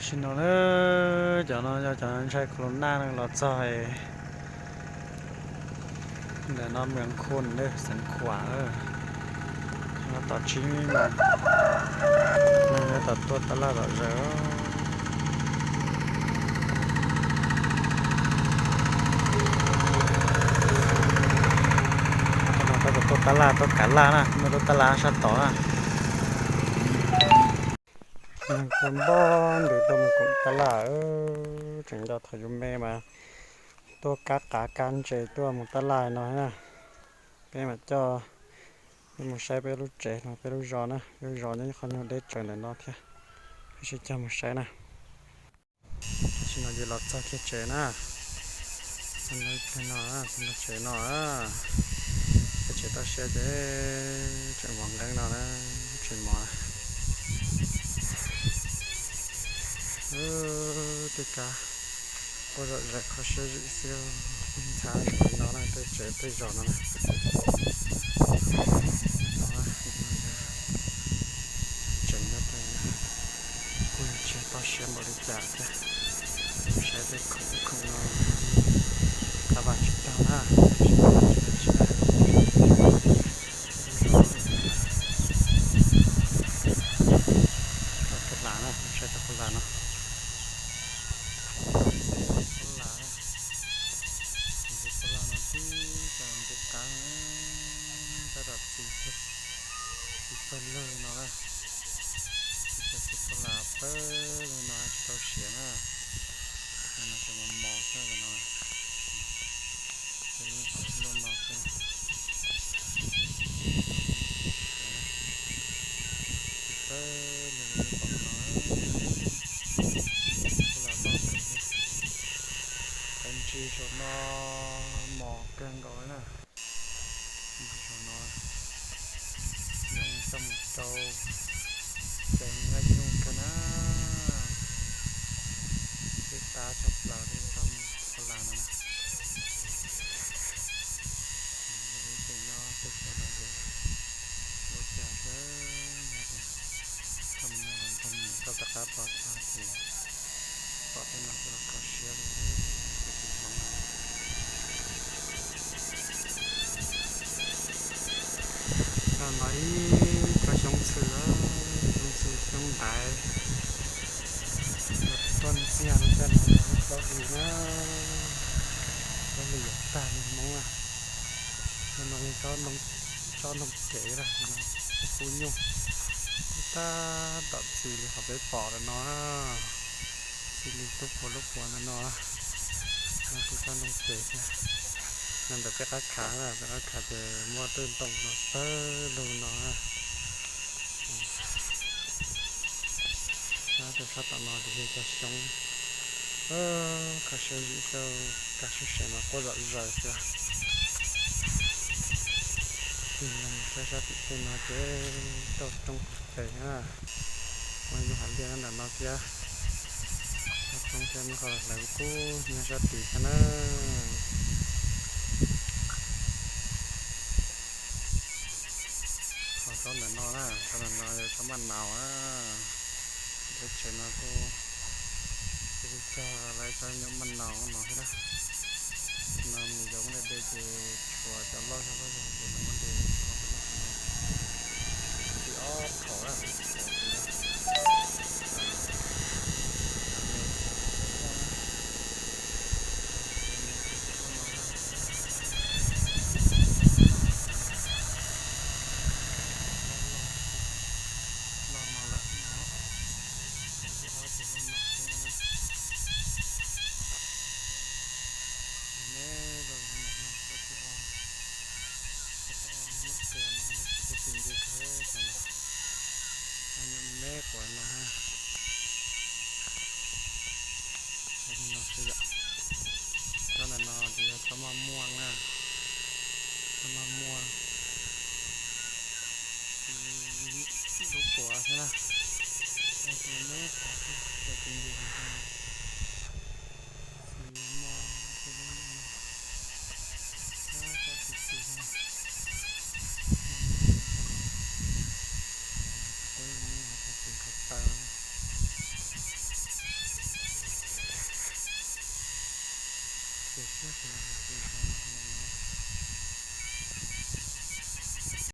xin nó nữa cho nóใช้โคโรนานั่งรอจอยเดี๋ยวน้องเมืองคนเด้อสันขวาเราต่อชิ้นมาเราต่อตัวตลาดเรอเราต่อตัวตลาดตัวกันล่านะไม่ตัวตลาดชัดต่ออ่ะคนบ้านหรือตัวมันตลาดถึงเราถอยแม่มาตัวกากาการเจตัวมันตลาดหน่อยนะเป็นแบบจอมันใช้ไปรู้เจมันไปรู้รอนะรู้รอนี่คนเราได้เจอในนอกแค่ไม่ใช่จำมันใช้นะฉันเราอยู่หลอดจอแค่เจนะคนเราแค่นอคนเราเจนอเจตัวเชื่อเจเจหวังกันนอนะเจหมอติกาพอจะเขาเชื่อเสียวชาตัวน้องนะตัวเจตัวรอนะต่อเชื่อบริจาคใช้ได้ของเราตาบานชิดตาหน้าชิดตะลานะใช้ตะลาเนาะตะลาที่จะติดตั้งระดับ40เลยเนาะตะลาเปิ้ลเนาะจะต้องเสียนะนั่นจะมองใช่ไหมเนาะเป็นลมเนาะเปิ้ลเลยบอกเนาะเป็นชีชนอหมอกเกินร้อยนะชนอยังสมุทรโตเจ๋งอะไรยุ่งกันนะติดตาจับเราที่ทำพลานะนะเจ๋งเนาะติดตาเราเดี๋ยวรถจักรเนี่ยทำงานทำกับตะการปลอดภัยสิปลอดภัยมากสำหรับการเชื่อมเป็นสิ่งของเราตอนนี้กระชงเสือช่องไหนต้นเสียนเป็นเราดีนะเราเหลือตาหนึ่งมองอ่ะมันนอนcho nó kể ra nó phun nhung ta đợt xì thì họ phải bỏ là nó xì liên tục một lúc nó cứ cho nó kể ra nên được cái khá là cái khá để mua tên tổng nó tơ luôn nó từ phát tận nó thì cho sống cả sự gì đâu cả sự sẽ mà có dọn rời chưa thì mình sẽ ra thị trường nó cái đâu trong thể ha ngoài những hành viên là nó kia trong xem nó là cũ nhưng ra thị cái nó họ có là nó là có ăn nào á cái chuyện nó cô cho lại cho nhóm mình nào nó hết đó nó mình giống như đây thì chùa cho lo cho nó thì nó vấn đề thì khó là của nó ha nó sử dụng cho là nó thì cho mà mua nha cho mà mua lúc của thế nào cái mét cái tình gì เจ็ดเพื่อสนับสนุน